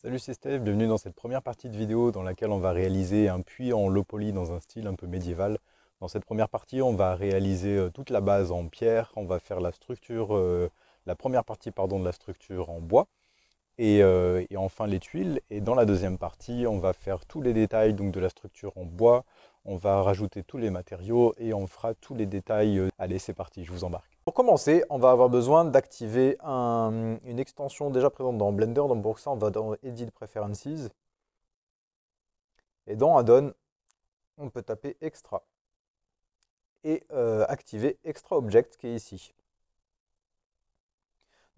Salut, c'est Steph, bienvenue dans cette première partie de vidéo dans laquelle on va réaliser un puits en low poly dans un style un peu médiéval. Dans cette première partie, on va réaliser toute la base en pierre, on va faire la structure, la première partie pardon, de la structure en bois et enfin les tuiles. Et dans la deuxième partie, on va faire tous les détails donc, de la structure en bois, on va rajouter tous les matériaux et on fera tous les détails. Allez, c'est parti, je vous embarque. Pour commencer, on va avoir besoin d'activer une extension déjà présente dans Blender. Donc pour ça, on va dans Edit Preferences et dans Add-on, on peut taper Extra et activer Extra Object qui est ici.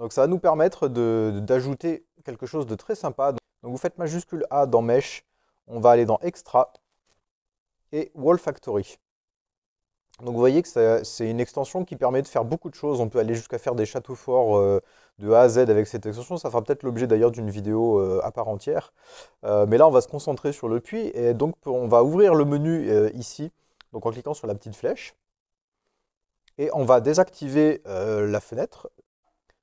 Donc ça va nous permettre d'ajouter quelque chose de très sympa. Donc vous faites majuscule A dans Mesh, on va aller dans Extra et Wall Factory. Donc vous voyez que c'est une extension qui permet de faire beaucoup de choses. On peut aller jusqu'à faire des châteaux forts de A à Z avec cette extension. Ça fera peut-être l'objet d'ailleurs d'une vidéo à part entière. Mais là, on va se concentrer sur le puits. Et donc, on va ouvrir le menu ici, donc en cliquant sur la petite flèche. Et on va désactiver la fenêtre.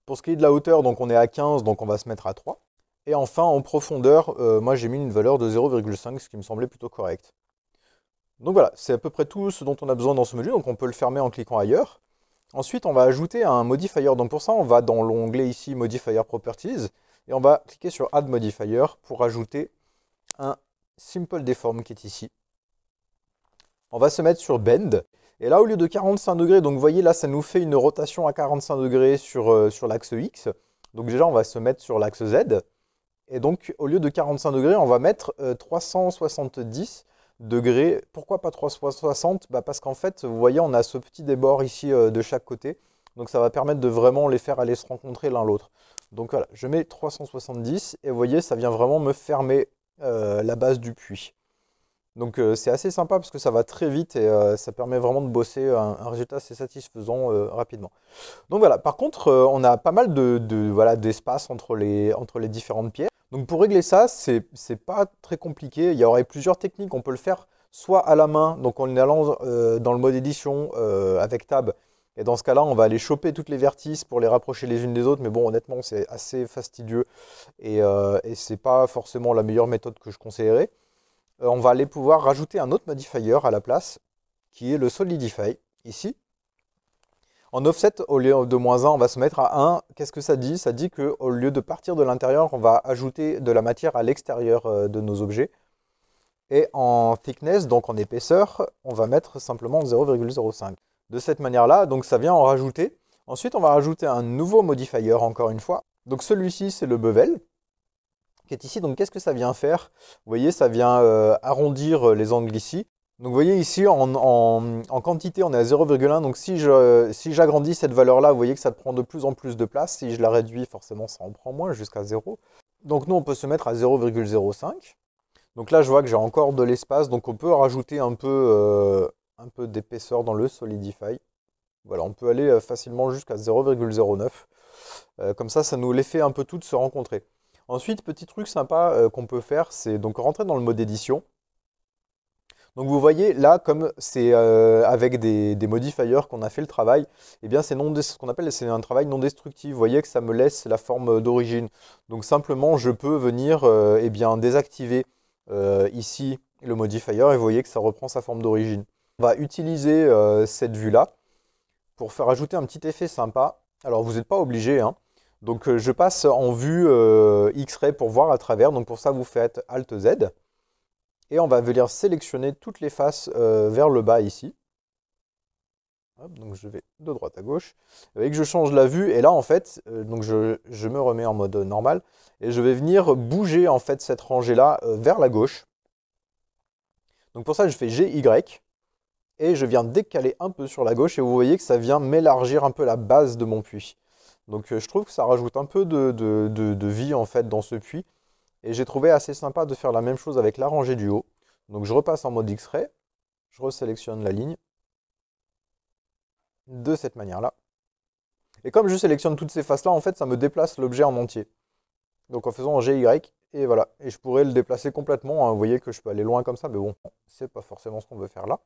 Pour ce qui est de la hauteur, donc on est à 15, donc on va se mettre à 3. Et enfin, en profondeur, moi j'ai mis une valeur de 0,5, ce qui me semblait plutôt correct. Donc voilà, c'est à peu près tout ce dont on a besoin dans ce menu, donc on peut le fermer en cliquant ailleurs. Ensuite, on va ajouter un modifier, donc pour ça, on va dans l'onglet ici, Modifier Properties, et on va cliquer sur Add Modifier pour ajouter un Simple Deform qui est ici. On va se mettre sur Bend, et là, au lieu de 45 degrés, donc vous voyez, là, ça nous fait une rotation à 45 degrés sur l'axe X. Donc déjà, on va se mettre sur l'axe Z, et donc, au lieu de 45 degrés, on va mettre 370 degrés. Pourquoi pas 360? Parce qu'en fait, vous voyez, on a ce petit débord ici de chaque côté. Donc ça va permettre de vraiment les faire aller se rencontrer l'un l'autre. Donc voilà, je mets 370 et vous voyez, ça vient vraiment me fermer la base du puits. Donc c'est assez sympa parce que ça va très vite et ça permet vraiment de bosser un résultat assez satisfaisant rapidement. Donc voilà, par contre, on a pas mal voilà, d'espace entre les différentes pierres. Donc pour régler ça, c'est pas très compliqué. Il y aurait plusieurs techniques. On peut le faire soit à la main, donc en allant dans le mode édition avec Tab. Et dans ce cas-là, on va aller choper toutes les vertices pour les rapprocher les unes des autres. Mais bon, honnêtement, c'est assez fastidieux et c'est pas forcément la meilleure méthode que je conseillerais. On va aller pouvoir rajouter un autre modifier à la place, qui est le Solidify, ici. En offset, au lieu de -1, on va se mettre à 1. Qu'est-ce que ça dit? Ça dit qu'au lieu de partir de l'intérieur, on va ajouter de la matière à l'extérieur de nos objets. Et en thickness, donc en épaisseur, on va mettre simplement 0,05. De cette manière-là, donc ça vient en rajouter. Ensuite, on va rajouter un nouveau modifier, encore une fois. Donc celui-ci, c'est le bevel, qui est ici. Donc qu'est-ce que ça vient faire? Vous voyez, ça vient arrondir les angles ici. Donc vous voyez ici, en quantité, on est à 0,1. Donc si j'agrandis cette valeur-là, vous voyez que ça prend de plus en plus de place. Si je la réduis, forcément, ça en prend moins, jusqu'à 0. Donc nous, on peut se mettre à 0,05. Donc là, je vois que j'ai encore de l'espace. Donc on peut rajouter un peu d'épaisseur dans le Solidify. Voilà, on peut aller facilement jusqu'à 0,09. Comme ça nous les fait un peu toutes se rencontrer. Ensuite, petit truc sympa qu'on peut faire, c'est donc rentrer dans le mode édition. Donc vous voyez là, comme c'est avec des modifiers qu'on a fait le travail, eh bien c'est ce qu'on appelle c'est un travail non destructif. Vous voyez que ça me laisse la forme d'origine. Donc simplement, je peux venir eh bien, désactiver ici le modifier et vous voyez que ça reprend sa forme d'origine. On va utiliser cette vue-là pour faire ajouter un petit effet sympa. Alors vous n'êtes pas obligé, hein. Donc je passe en vue X-ray pour voir à travers. Donc pour ça, vous faites Alt Z. Et on va venir sélectionner toutes les faces vers le bas ici. Hop, donc je vais de droite à gauche. Vous voyez que je change la vue. Et là, en fait, donc je me remets en mode normal. Et je vais venir bouger en fait cette rangée-là vers la gauche. Donc pour ça, je fais GY. Et je viens décaler un peu sur la gauche. Et vous voyez que ça vient m'élargir un peu la base de mon puits. Donc je trouve que ça rajoute un peu de vie en fait dans ce puits. Et j'ai trouvé assez sympa de faire la même chose avec la rangée du haut. Donc je repasse en mode X-ray, je resélectionne la ligne de cette manière-là. Et comme je sélectionne toutes ces faces-là, en fait, ça me déplace l'objet en entier. Donc en faisant un GY, et voilà. Et je pourrais le déplacer complètement, hein. Vous voyez que je peux aller loin comme ça, mais bon, c'est pas forcément ce qu'on veut faire là.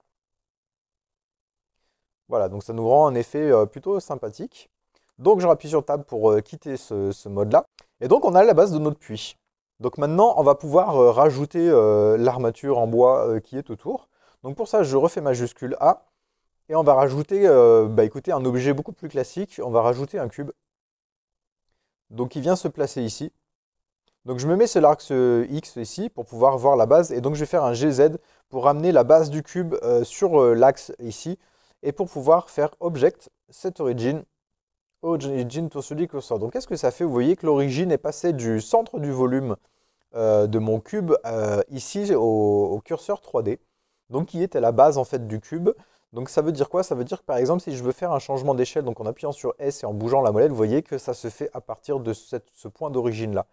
Voilà, donc ça nous rend un effet plutôt sympathique. Donc je rappuie sur Tab pour quitter ce mode-là. Et donc on a la base de notre puits. Donc maintenant, on va pouvoir rajouter l'armature en bois qui est autour. Donc pour ça, je refais majuscule A. Et on va rajouter, bah écoutez, un objet beaucoup plus classique. On va rajouter un cube. Donc il vient se placer ici. Donc je me mets sur l'axe X ici pour pouvoir voir la base. Et donc je vais faire un GZ pour ramener la base du cube sur l'axe ici. Et pour pouvoir faire Object, Set Origin, Origin to 3D Cursor. Donc qu'est-ce que ça fait? Vous voyez que l'origine est passée du centre du volume de mon cube ici au curseur 3D. Donc qui est à la base en fait du cube. Donc ça veut dire quoi? Ça veut dire que par exemple si je veux faire un changement d'échelle, donc en appuyant sur S et en bougeant la molette, vous voyez que ça se fait à partir de ce point d'origine là.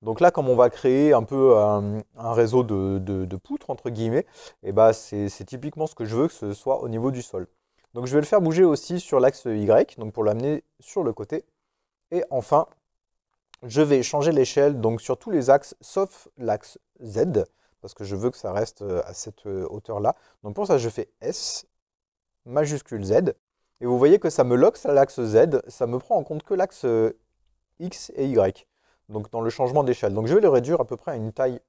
Donc là, comme on va créer un peu un réseau de poutres, entre guillemets, et bah c'est typiquement ce que je veux que ce soit au niveau du sol. Donc je vais le faire bouger aussi sur l'axe Y, donc pour l'amener sur le côté. Et enfin, je vais changer l'échelle donc sur tous les axes, sauf l'axe Z, parce que je veux que ça reste à cette hauteur-là. Donc pour ça, je fais S, majuscule Z, et vous voyez que ça me lock à l'axe Z, ça me prend en compte que l'axe X et Y. Donc dans le changement d'échelle. Donc je vais le réduire à peu près à une taille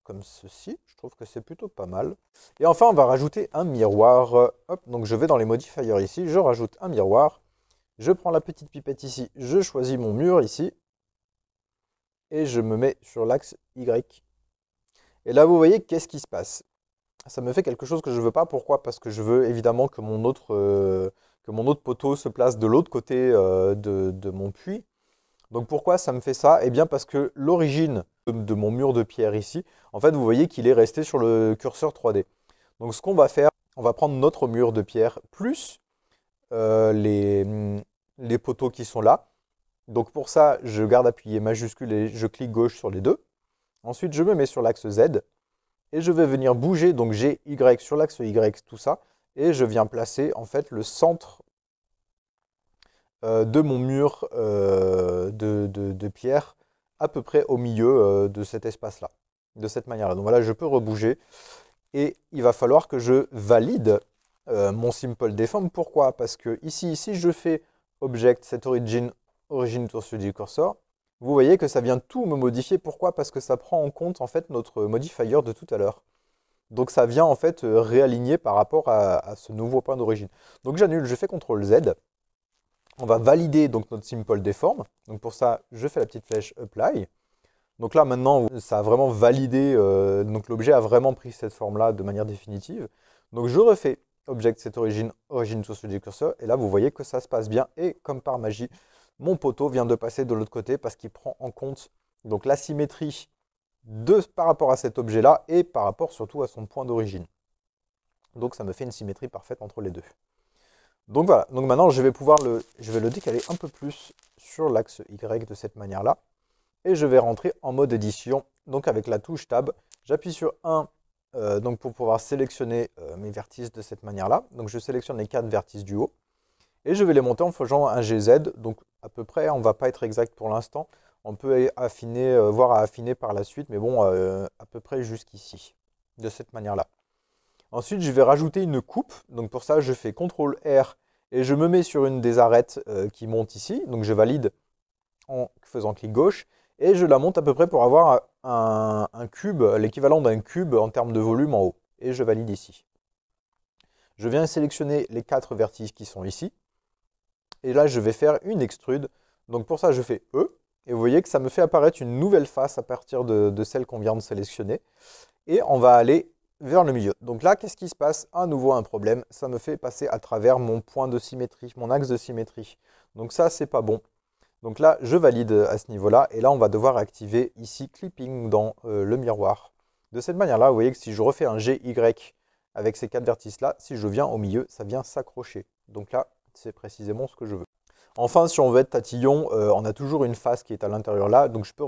comme ceci. Je trouve que c'est plutôt pas mal. Et enfin, on va rajouter un miroir. Hop, donc je vais dans les modifiers ici, je rajoute un miroir. Je prends la petite pipette ici, je choisis mon mur ici. Et je me mets sur l'axe Y. Et là, vous voyez, qu'est-ce qui se passe? Ça me fait quelque chose que je ne veux pas. Pourquoi? Parce que je veux évidemment que mon autre poteau se place de l'autre côté de mon puits. Donc pourquoi ça me fait ça? Eh bien parce que l'origine de mon mur de pierre ici, en fait vous voyez qu'il est resté sur le curseur 3D. Donc ce qu'on va faire, on va prendre notre mur de pierre plus les poteaux qui sont là. Donc pour ça, je garde appuyé majuscule et je clique gauche sur les deux. Ensuite, je me mets sur l'axe Z et je vais venir bouger, donc j'ai Y sur l'axe Y, tout ça. Et je viens placer en fait le centre de mon mur de pierre à peu près au milieu de cet espace-là, de cette manière-là. Donc voilà, je peux rebouger et il va falloir que je valide mon simple deform. Pourquoi? Parce que ici, si je fais Object, Set Origin, Origin to 3D Cursor, vous voyez que ça vient tout me modifier. Pourquoi? Parce que ça prend en compte en fait notre modifier de tout à l'heure. Donc ça vient en fait réaligner par rapport à ce nouveau point d'origine. Donc j'annule, je fais CTRL Z. On va valider donc notre simple deform. Donc pour ça, je fais la petite flèche Apply. Donc là maintenant, ça a vraiment validé, donc l'objet a vraiment pris cette forme-là de manière définitive. Donc je refais Object Set Origin, Origin to 3D Cursor, et là vous voyez que ça se passe bien, et comme par magie, mon poteau vient de passer de l'autre côté parce qu'il prend en compte donc la symétrie par rapport à cet objet-là, et par rapport surtout à son point d'origine. Donc ça me fait une symétrie parfaite entre les deux. Donc voilà, donc maintenant je vais le décaler un peu plus sur l'axe Y de cette manière-là. Et je vais rentrer en mode édition. Donc avec la touche Tab, j'appuie sur 1 donc pour pouvoir sélectionner mes vertices de cette manière-là. Donc je sélectionne les 4 vertices du haut. Et je vais les monter en faisant un GZ. Donc à peu près, on ne va pas être exact pour l'instant. On peut affiner, voir à affiner par la suite, mais bon, à peu près jusqu'ici, de cette manière-là. Ensuite, je vais rajouter une coupe. Donc pour ça, je fais CTRL R et je me mets sur une des arêtes qui monte ici. Donc je valide en faisant clic gauche. Et je la monte à peu près pour avoir un cube, l'équivalent d'un cube en termes de volume en haut. Et je valide ici. Je viens sélectionner les 4 vertices qui sont ici. Et là, je vais faire une extrude. Donc pour ça, je fais E. Et vous voyez que ça me fait apparaître une nouvelle face à partir de celle qu'on vient de sélectionner. Et on va aller vers le milieu. Donc là, qu'est-ce qui se passe? À nouveau un problème. Ça me fait passer à travers mon point de symétrie, mon axe de symétrie. Donc ça, c'est pas bon. Donc là, je valide à ce niveau-là. Et là, on va devoir activer ici Clipping dans le miroir. De cette manière-là, vous voyez que si je refais un GY avec ces 4 vertices-là, si je viens au milieu, ça vient s'accrocher. Donc là, c'est précisément ce que je veux. Enfin, si on veut être tatillon, on a toujours une face qui est à l'intérieur là. Donc je peux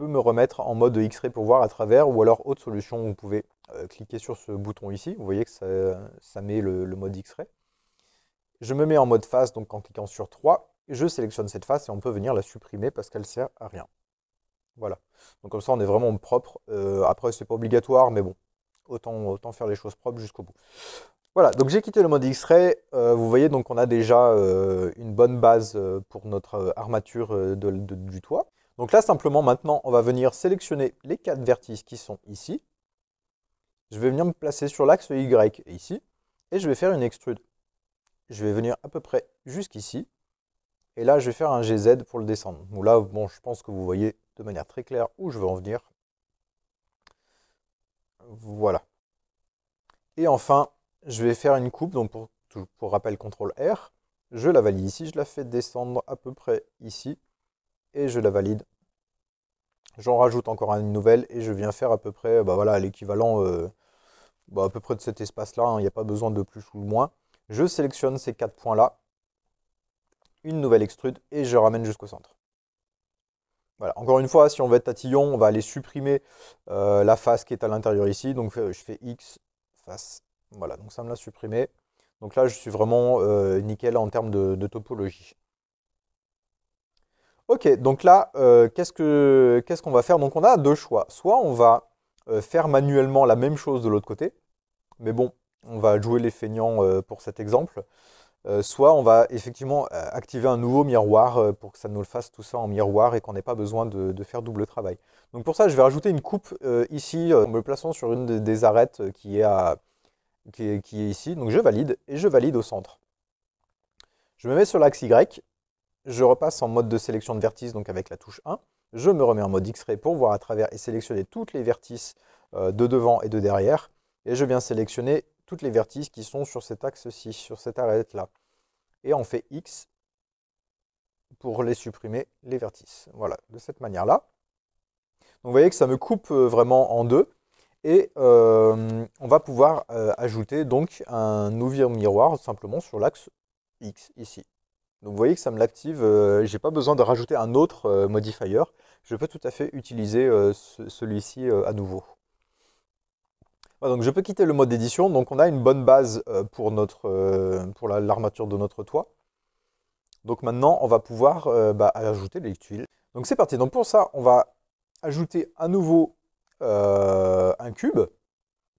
me remettre en mode X-ray pour voir à travers. Ou alors, autre solution, vous pouvez cliquer sur ce bouton ici. Vous voyez que ça met le mode X-ray. Je me mets en mode face, donc en cliquant sur 3. Je sélectionne cette face et on peut venir la supprimer parce qu'elle ne sert à rien. Voilà. Donc comme ça, on est vraiment propre. Après, c'est pas obligatoire, mais bon, autant faire les choses propres jusqu'au bout. Voilà, donc j'ai quitté le mode X-Ray. Vous voyez, donc on a déjà une bonne base pour notre armature du toit. Donc là, simplement, maintenant, on va venir sélectionner les 4 vertices qui sont ici. Je vais venir me placer sur l'axe Y ici, et je vais faire une extrude. Je vais venir à peu près jusqu'ici, et là, je vais faire un GZ pour le descendre. Donc là, bon, je pense que vous voyez de manière très claire où je veux en venir. Voilà. Et enfin, je vais faire une coupe, donc pour rappel, CTRL R. Je la valide ici, je la fais descendre à peu près ici, et je la valide. J'en rajoute encore une nouvelle, et je viens faire à peu près voilà, l'équivalent à peu près de cet espace-là, hein, il n'y a pas besoin de plus ou de moins. Je sélectionne ces 4 points-là, une nouvelle extrude, et je ramène jusqu'au centre. Voilà. Encore une fois, si on veut être tatillon, on va aller supprimer la face qui est à l'intérieur ici. Donc je fais X, face. Voilà, donc ça me l'a supprimé. Donc là, je suis vraiment nickel en termes de topologie. Ok, donc là, qu'est-ce qu'on va faire? Donc on a deux choix. Soit on va faire manuellement la même chose de l'autre côté. Mais bon, on va jouer les feignants pour cet exemple. Soit on va effectivement activer un nouveau miroir pour que ça nous le fasse tout ça en miroir et qu'on n'ait pas besoin de faire double travail. Donc pour ça, je vais rajouter une coupe ici en me plaçant sur une des arêtes qui est ici. Donc je valide et je valide au centre. Je me mets sur l'axe Y, je repasse en mode de sélection de vertices, donc avec la touche 1. Je me remets en mode X-ray pour voir à travers et sélectionner toutes les vertices de devant et de derrière. Et je viens sélectionner toutes les vertices qui sont sur cet axe-ci, sur cette arête-là. Et on fait X pour les supprimer, les vertices. Voilà, de cette manière-là. Donc vous voyez que ça me coupe vraiment en deux. Et on va pouvoir ajouter donc un nouveau miroir simplement sur l'axe X ici. Donc vous voyez que ça me l'active, je n'ai pas besoin de rajouter un autre modifier. Je peux tout à fait utiliser celui-ci à nouveau. Voilà, donc je peux quitter le mode d'édition. Donc on a une bonne base pour l'armature de notre toit. Donc maintenant, on va pouvoir ajouter les tuiles. Donc c'est parti. Donc pour ça, on va ajouter à nouveau un cube.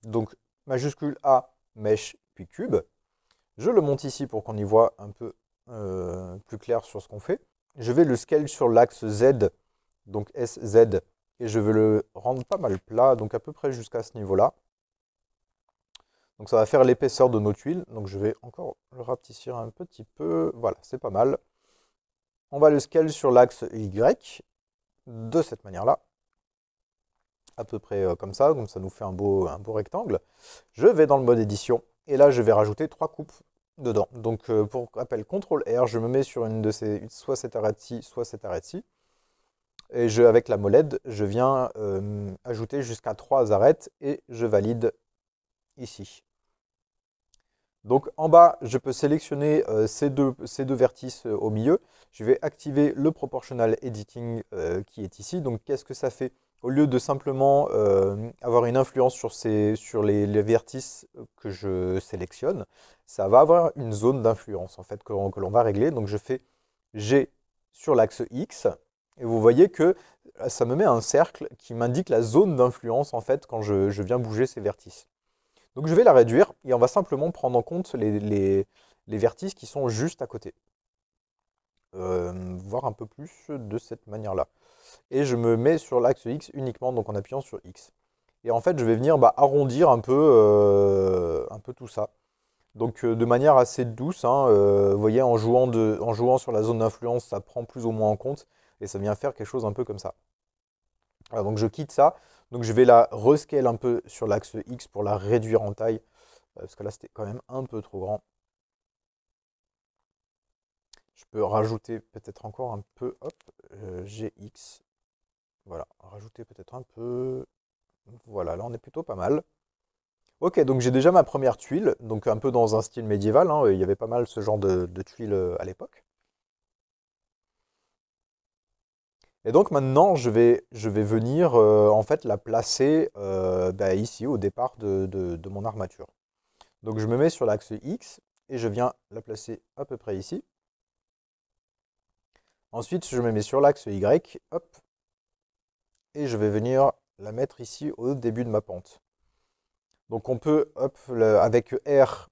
Donc majuscule A, mèche, puis cube. Je le monte ici pour qu'on y voit un peu plus clair sur ce qu'on fait. Je vais le scale sur l'axe Z, donc SZ, et je vais le rendre pas mal plat, donc à peu près jusqu'à ce niveau-là. Donc ça va faire l'épaisseur de nos tuiles. Donc je vais encore le rapetissir un petit peu. Voilà, c'est pas mal. On va le scale sur l'axe Y, de cette manière-là. À peu près comme ça, donc ça nous fait un beau rectangle. Je vais dans le mode édition, et là je vais rajouter 3 coupes dedans. Donc pour rappel, CTRL R, je me mets sur une de ces, soit cette arête-ci, soit cette arête-ci. Et avec la molette, je viens ajouter jusqu'à 3 arêtes, et je valide ici. Donc en bas, je peux sélectionner ces deux vertices au milieu. Je vais activer le Proportional Editing qui est ici. Donc qu'est-ce que ça fait? Au lieu de simplement avoir une influence sur les vertices que je sélectionne, ça va avoir une zone d'influence en fait que l'on va régler. Donc je fais G sur l'axe X. Et vous voyez que ça me met un cercle qui m'indique la zone d'influence en fait quand je viens bouger ces vertices. Donc je vais la réduire et on va simplement prendre en compte les vertices qui sont juste à côté. Voir un peu plus de cette manière-là. Et je me mets sur l'axe X uniquement, donc en appuyant sur X. Et en fait, je vais venir arrondir un peu tout ça. Donc de manière assez douce, hein, vous voyez, en jouant sur la zone d'influence, ça prend plus ou moins en compte. Et ça vient faire quelque chose un peu comme ça. Voilà, donc je quitte ça. Donc je vais la rescale un peu sur l'axe X pour la réduire en taille. Parce que là, c'était quand même un peu trop grand. Je peux rajouter peut-être encore un peu, hop, GX. Voilà, rajouter peut-être un peu. Voilà, là on est plutôt pas mal. Ok, donc j'ai déjà ma première tuile, donc un peu dans un style médiéval, hein, il y avait pas mal ce genre de tuiles à l'époque. Et donc maintenant, je vais venir en fait la placer ici au départ de mon armature. Donc je me mets sur l'axe X et je viens la placer à peu près ici. Ensuite, je me mets sur l'axe Y, hop, et je vais venir la mettre ici au début de ma pente. Donc on peut, hop, avec R,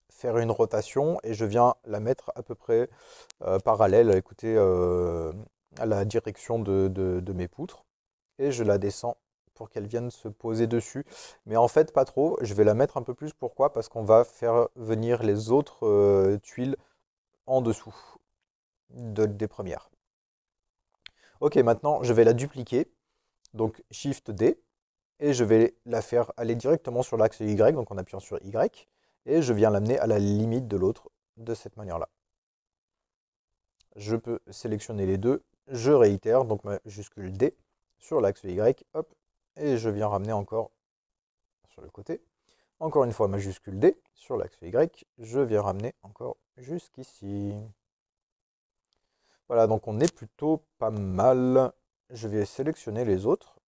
faire une rotation et je viens la mettre à peu près parallèle. Écoutez, à la direction de mes poutres. Et je la descends pour qu'elle vienne se poser dessus. Mais en fait, pas trop. Je vais la mettre un peu plus. Pourquoi? Parce qu'on va faire venir les autres tuiles en dessous des premières. Ok, maintenant, je vais la dupliquer. Donc, Shift D. Et je vais la faire aller directement sur l'axe Y. Donc, en appuyant sur Y. Et je viens l'amener à la limite de l'autre de cette manière-là. Je peux sélectionner les deux. Je réitère, donc majuscule D sur l'axe Y. Hop. Et je viens ramener encore sur le côté. Encore une fois, majuscule D sur l'axe Y. Je viens ramener encore jusqu'ici. Voilà, donc on est plutôt pas mal. Je vais sélectionner les autres.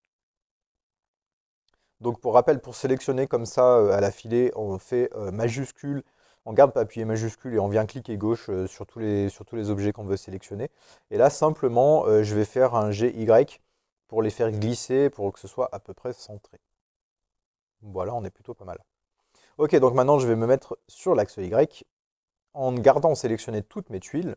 Donc pour rappel, pour sélectionner comme ça à la filée, on fait majuscule, on garde pas appuyer majuscule et on vient cliquer gauche sur tous les objets qu'on veut sélectionner. Et là, simplement, je vais faire un GY pour les faire glisser, pour que ce soit à peu près centré. Voilà, on est plutôt pas mal. Ok, donc maintenant, je vais me mettre sur l'axe Y en gardant sélectionné toutes mes tuiles.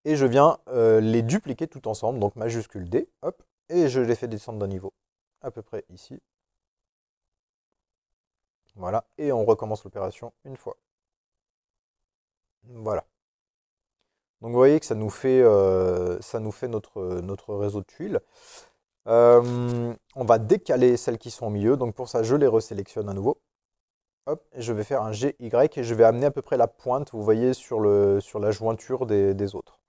Et je viens les dupliquer tout ensemble, donc majuscule D, hop, et je les fais descendre d'un niveau, à peu près ici. Voilà, et on recommence l'opération une fois. Voilà. Donc vous voyez que ça nous fait notre réseau de tuiles. On va décaler celles qui sont au milieu, donc pour ça je les resélectionne à nouveau. Hop, et je vais faire un GY et je vais amener à peu près la pointe, vous voyez, sur la jointure des autres.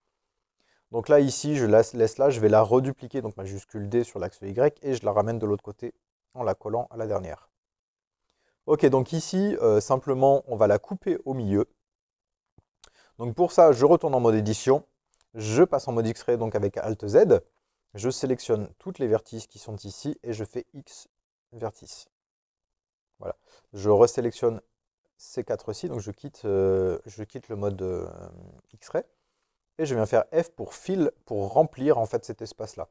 Donc là, ici, je laisse là, je vais la redupliquer, donc majuscule D sur l'axe Y, et je la ramène de l'autre côté en la collant à la dernière. Ok, donc ici, simplement, on va la couper au milieu. Donc pour ça, je retourne en mode édition, je passe en mode X-Ray, donc avec Alt Z, je sélectionne toutes les vertices qui sont ici, et je fais X vertices. Voilà, je resélectionne ces 4-ci, donc je quitte le mode X-Ray. Et je viens faire F pour fill, pour remplir en fait cet espace-là.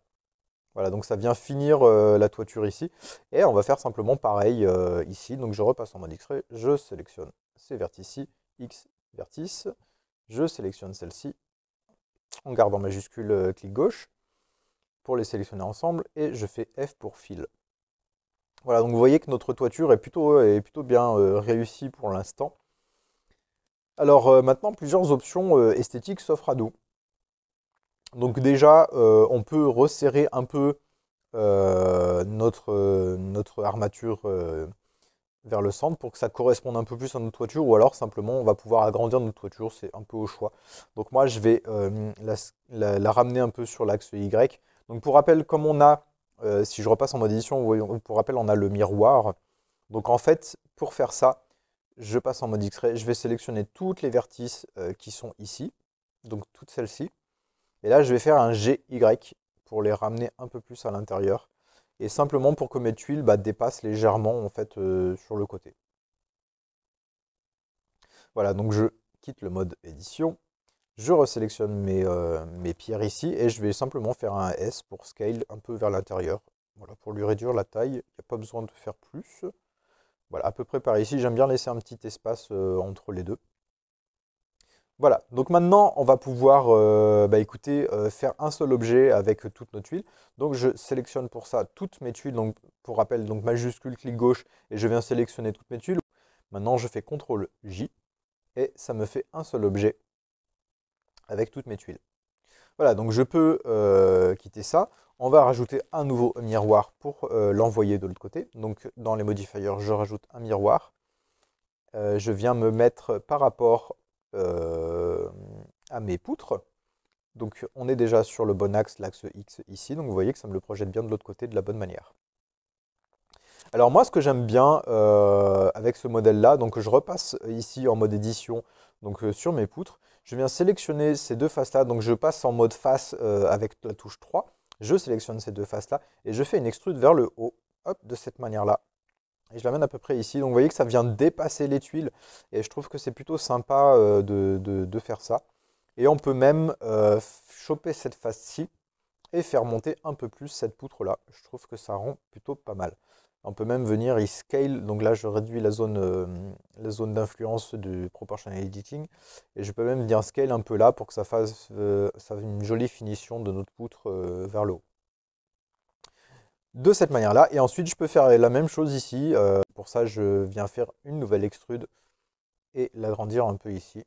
Voilà, donc ça vient finir la toiture ici. Et on va faire simplement pareil ici. Donc je repasse en mode X-Ray, je sélectionne ces vertices-ci, X vertice, je sélectionne celle-ci, en gardant majuscule clic gauche, pour les sélectionner ensemble, et je fais F pour fill. Voilà, donc vous voyez que notre toiture est plutôt bien réussie pour l'instant. Alors maintenant, plusieurs options esthétiques s'offrent à nous. Donc déjà, on peut resserrer un peu notre armature vers le centre pour que ça corresponde un peu plus à notre toiture, ou alors simplement on va pouvoir agrandir notre toiture, c'est un peu au choix. Donc moi je vais la ramener un peu sur l'axe Y. Donc pour rappel, comme on a, si je repasse en mode édition, pour rappel on a le miroir. Donc en fait, pour faire ça, je passe en mode X-Ray, je vais sélectionner toutes les vertices qui sont ici, donc toutes celles-ci. Et là, je vais faire un GY pour les ramener un peu plus à l'intérieur. Et simplement pour que mes tuiles dépassent légèrement en fait, sur le côté. Voilà, donc je quitte le mode édition. Je resélectionne mes pierres ici et je vais simplement faire un S pour scale un peu vers l'intérieur. Voilà, pour lui réduire la taille, il n'y a pas besoin de faire plus. Voilà, à peu près par ici. J'aime bien laisser un petit espace entre les deux. Voilà, donc maintenant on va pouvoir écoutez, faire un seul objet avec toutes nos tuiles. Donc je sélectionne pour ça toutes mes tuiles, donc pour rappel, donc majuscule, clic gauche, et je viens sélectionner toutes mes tuiles. Maintenant je fais CTRL J, et ça me fait un seul objet avec toutes mes tuiles. Voilà, donc je peux quitter ça. On va rajouter un nouveau miroir pour l'envoyer de l'autre côté. Donc dans les modifiers, je rajoute un miroir. Je viens me mettre par rapport à mes poutres. Donc on est déjà sur le bon axe, l'axe X ici, donc vous voyez que ça me le projette bien de l'autre côté de la bonne manière. Alors moi ce que j'aime bien avec ce modèle-là, donc je repasse ici en mode édition, donc sur mes poutres, je viens sélectionner ces deux faces-là, donc je passe en mode face avec la touche 3, je sélectionne ces deux faces-là et je fais une extrude vers le haut, hop, de cette manière-là. Et je l'amène à peu près ici. Donc vous voyez que ça vient dépasser les tuiles. Et je trouve que c'est plutôt sympa de faire ça. Et on peut même choper cette face-ci et faire monter un peu plus cette poutre-là. Je trouve que ça rend plutôt pas mal. On peut même venir y scale, donc là je réduis la zone d'influence du proportional editing, et je peux même venir scale un peu là pour que ça fasse une jolie finition de notre poutre vers le haut. De cette manière-là, et ensuite je peux faire la même chose ici. Pour ça, je viens faire une nouvelle extrude et l'agrandir un peu ici.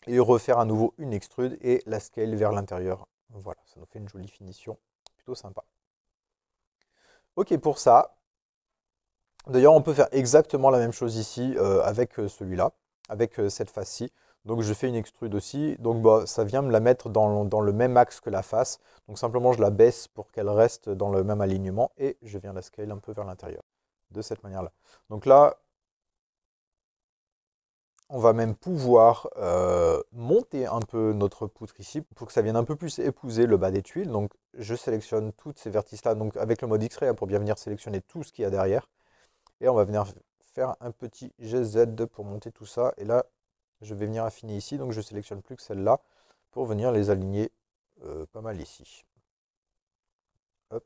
Et refaire à nouveau une extrude et la scale vers l'intérieur. Voilà, ça nous fait une jolie finition, plutôt sympa. Ok, pour ça, d'ailleurs, on peut faire exactement la même chose ici avec celui-là, avec cette face-ci. Donc je fais une extrude aussi. Donc bah, ça vient me la mettre dans le même axe que la face. Donc simplement je la baisse pour qu'elle reste dans le même alignement et je viens la scale un peu vers l'intérieur. De cette manière-là. Donc là, on va même pouvoir monter un peu notre poutre ici pour que ça vienne un peu plus épouser le bas des tuiles. Donc je sélectionne toutes ces vertices-là, donc avec le mode X-Ray pour bien venir sélectionner tout ce qu'il y a derrière. Et on va venir faire un petit GZ pour monter tout ça. Et là, je vais venir affiner ici, donc je sélectionne plus que celle-là pour venir les aligner pas mal ici. Hop,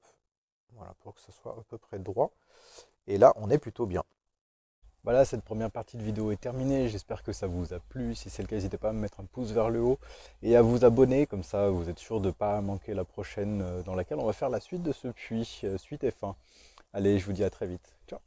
voilà, pour que ce soit à peu près droit. Et là, on est plutôt bien. Voilà, cette première partie de vidéo est terminée. J'espère que ça vous a plu. Si c'est le cas, n'hésitez pas à me mettre un pouce vers le haut et à vous abonner. Comme ça, vous êtes sûr de ne pas manquer la prochaine dans laquelle on va faire la suite de ce puits, suite et fin. Allez, je vous dis à très vite. Ciao.